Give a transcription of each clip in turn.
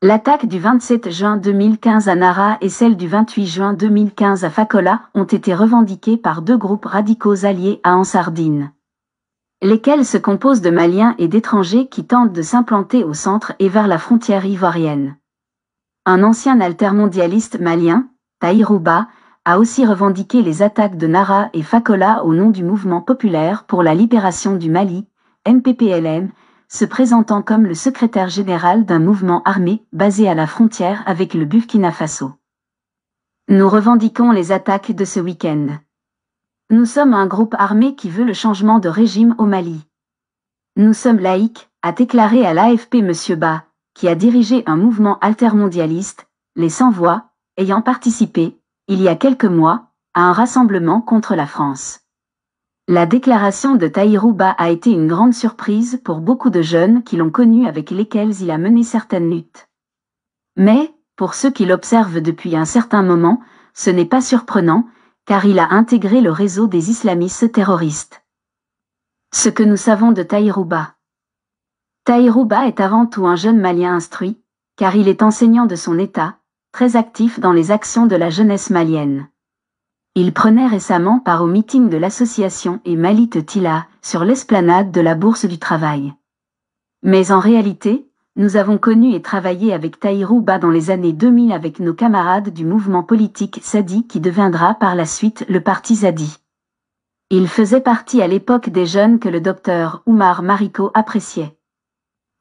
L'attaque du 27 juin 2015 à Nara et celle du 28 juin 2015 à Fakola ont été revendiquées par deux groupes radicaux alliés à Ansardine, lesquels se composent de Maliens et d'étrangers qui tentent de s'implanter au centre et vers la frontière ivoirienne. Un ancien altermondialiste malien, Taïrouba, a aussi revendiqué les attaques de Nara et Fakola au nom du Mouvement populaire pour la libération du Mali, MPPLM, se présentant comme le secrétaire général d'un mouvement armé basé à la frontière avec le Burkina Faso. Nous revendiquons les attaques de ce week-end. Nous sommes un groupe armé qui veut le changement de régime au Mali. Nous sommes laïcs, a déclaré à l'AFP M. Ba, qui a dirigé un mouvement altermondialiste, les Sans-Voix, ayant participé, il y a quelques mois, à un rassemblement contre la France. La déclaration de Taïrouba a été une grande surprise pour beaucoup de jeunes qui l'ont connu avec lesquels il a mené certaines luttes. Mais, pour ceux qui l'observent depuis un certain moment, ce n'est pas surprenant, car il a intégré le réseau des islamistes terroristes. Ce que nous savons de Taïrouba. Taïrouba est avant tout un jeune Malien instruit, car il est enseignant de son État, très actif dans les actions de la jeunesse malienne. Il prenait récemment part au meeting de l'association et Malit Tila sur l'esplanade de la Bourse du Travail. Mais en réalité, nous avons connu et travaillé avec Taïrouba dans les années 2000 avec nos camarades du mouvement politique Zadi qui deviendra par la suite le parti Zadi. Il faisait partie à l'époque des jeunes que le docteur Oumar Mariko appréciait.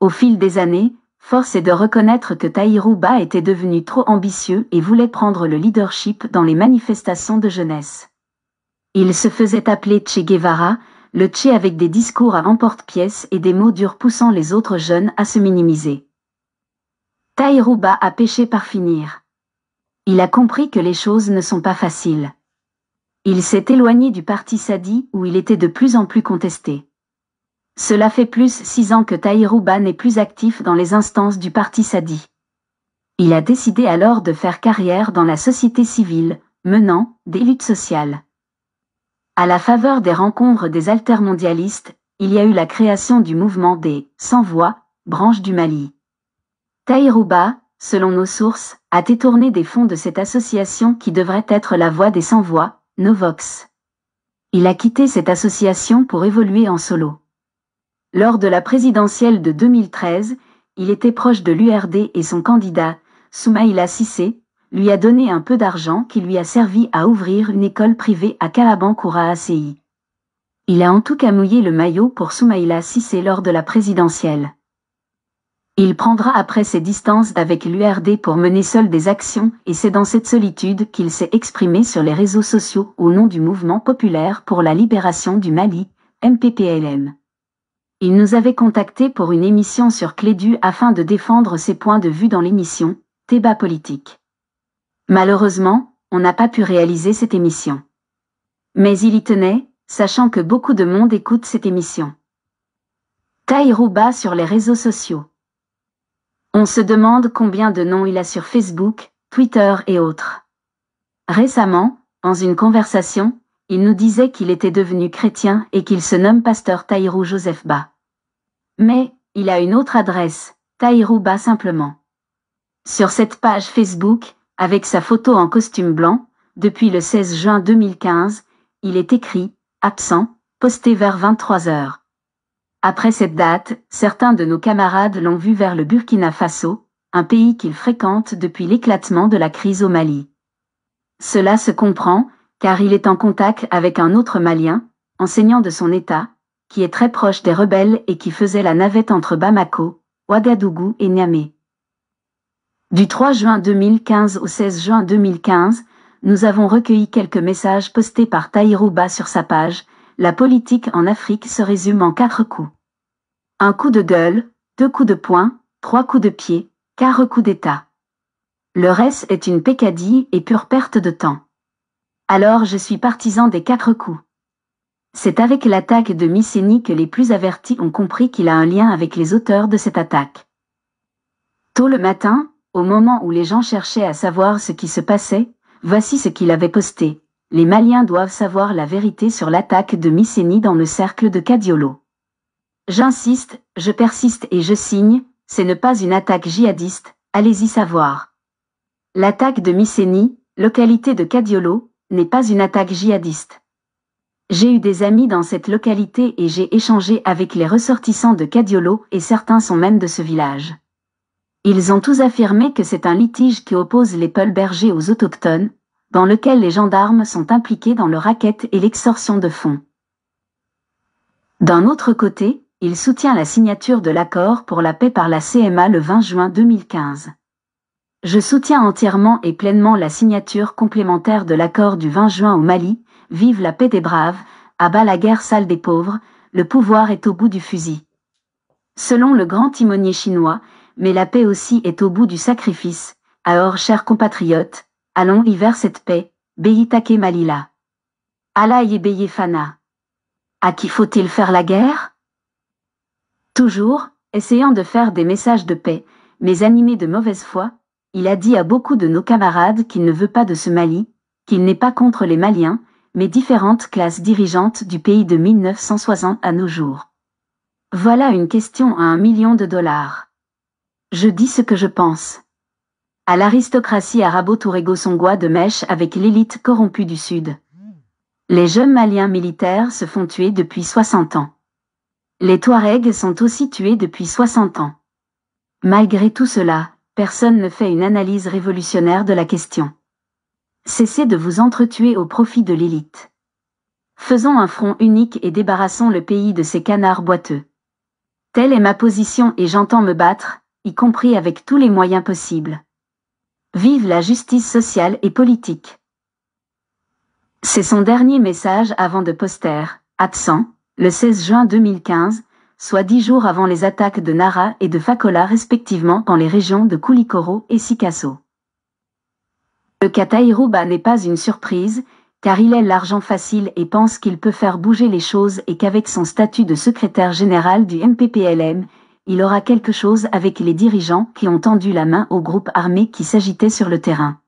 Au fil des années, force est de reconnaître que Taïrouba était devenu trop ambitieux et voulait prendre le leadership dans les manifestations de jeunesse. Il se faisait appeler Che Guevara, le Che avec des discours à emporte-pièce et des mots durs poussant les autres jeunes à se minimiser. Taïrouba a péché par finir. Il a compris que les choses ne sont pas faciles. Il s'est éloigné du parti Zadi où il était de plus en plus contesté. Cela fait plus 6 ans que Taïrouba n'est plus actif dans les instances du parti Zadi. Il a décidé alors de faire carrière dans la société civile, menant des luttes sociales. À la faveur des rencontres des altermondialistes, il y a eu la création du mouvement des Sans-Voix, branche du Mali. Taïrouba, selon nos sources, a détourné des fonds de cette association qui devrait être la voix des Sans-Voix, Novox. Il a quitté cette association pour évoluer en solo. Lors de la présidentielle de 2013, il était proche de l'URD et son candidat, Soumaïla Cissé, lui a donné un peu d'argent qui lui a servi à ouvrir une école privée à Kalabankoura ACI. Il a en tout cas mouillé le maillot pour Soumaïla Cissé lors de la présidentielle. Il prendra après ses distances avec l'URD pour mener seul des actions et c'est dans cette solitude qu'il s'est exprimé sur les réseaux sociaux au nom du mouvement populaire pour la libération du Mali, MPPLM. Il nous avait contactés pour une émission sur Clédu afin de défendre ses points de vue dans l'émission « Débat politique ». Malheureusement, on n'a pas pu réaliser cette émission. Mais il y tenait, sachant que beaucoup de monde écoute cette émission. Taïrouba sur les réseaux sociaux. On se demande combien de noms il a sur Facebook, Twitter et autres. Récemment, dans une conversation, il nous disait qu'il était devenu chrétien et qu'il se nomme pasteur Taïrou Joseph Ba. Mais, il a une autre adresse, Taïrouba simplement. Sur cette page Facebook, avec sa photo en costume blanc, depuis le 16 juin 2015, il est écrit « Absent », posté vers 23 heures. Après cette date, certains de nos camarades l'ont vu vers le Burkina Faso, un pays qu'il fréquente depuis l'éclatement de la crise au Mali. Cela se comprend, car il est en contact avec un autre Malien, enseignant de son État, qui est très proche des rebelles et qui faisait la navette entre Bamako, Ouagadougou et Niamey. Du 3 juin 2015 au 16 juin 2015, nous avons recueilli quelques messages postés par Taïrouba sur sa page. La politique en Afrique se résume en 4 coups. Un coup de gueule, 2 coups de poing, 3 coups de pied, 4 coups d'état. Le reste est une peccadille et pure perte de temps. Alors je suis partisan des 4 coups. C'est avec l'attaque de Mycénie que les plus avertis ont compris qu'il a un lien avec les auteurs de cette attaque. Tôt le matin, au moment où les gens cherchaient à savoir ce qui se passait, voici ce qu'il avait posté. Les Maliens doivent savoir la vérité sur l'attaque de Mycénie dans le cercle de Kadiolo. J'insiste, je persiste et je signe, ce n'est pas une attaque djihadiste, allez-y savoir. L'attaque de Mycénie, localité de Kadiolo, n'est pas une attaque djihadiste. J'ai eu des amis dans cette localité et j'ai échangé avec les ressortissants de Kadiolo et certains sont même de ce village. Ils ont tous affirmé que c'est un litige qui oppose les Peuls bergers aux autochtones, dans lequel les gendarmes sont impliqués dans le racket et l'extorsion de fonds. D'un autre côté, il soutient la signature de l'accord pour la paix par la CMA le 20 juin 2015. Je soutiens entièrement et pleinement la signature complémentaire de l'accord du 20 juin au Mali, vive la paix des braves, à bas la guerre sale des pauvres, le pouvoir est au bout du fusil. Selon le grand timonier chinois, mais la paix aussi est au bout du sacrifice, alors chers compatriotes, allons y vers cette paix, Beyitake Malila. Allah y Beye Fana. À qui faut-il faire la guerre? Toujours, essayant de faire des messages de paix, mais animé de mauvaise foi, il a dit à beaucoup de nos camarades qu'il ne veut pas de ce Mali, qu'il n'est pas contre les Maliens, mais différentes classes dirigeantes du pays de 1960 à nos jours. Voilà une question à $1 million. Je dis ce que je pense. À l'aristocratie arabo-tourégo-songhois de mèche avec l'élite corrompue du Sud. Les jeunes Maliens militaires se font tuer depuis 60 ans. Les Touaregs sont aussi tués depuis 60 ans. Malgré tout cela, personne ne fait une analyse révolutionnaire de la question. Cessez de vous entretuer au profit de l'élite. Faisons un front unique et débarrassons le pays de ces canards boiteux. Telle est ma position et j'entends me battre, y compris avec tous les moyens possibles. Vive la justice sociale et politique. C'est son dernier message avant de poster, absent, le 16 juin 2015, soit 10 jours avant les attaques de Nara et de Fakola respectivement dans les régions de Koulikoro et Sikasso. Le cas Taïrouba n'est pas une surprise, car il a l'argent facile et pense qu'il peut faire bouger les choses et qu'avec son statut de secrétaire général du MPPLM, il aura quelque chose avec les dirigeants qui ont tendu la main aux groupes armés qui s'agitaient sur le terrain.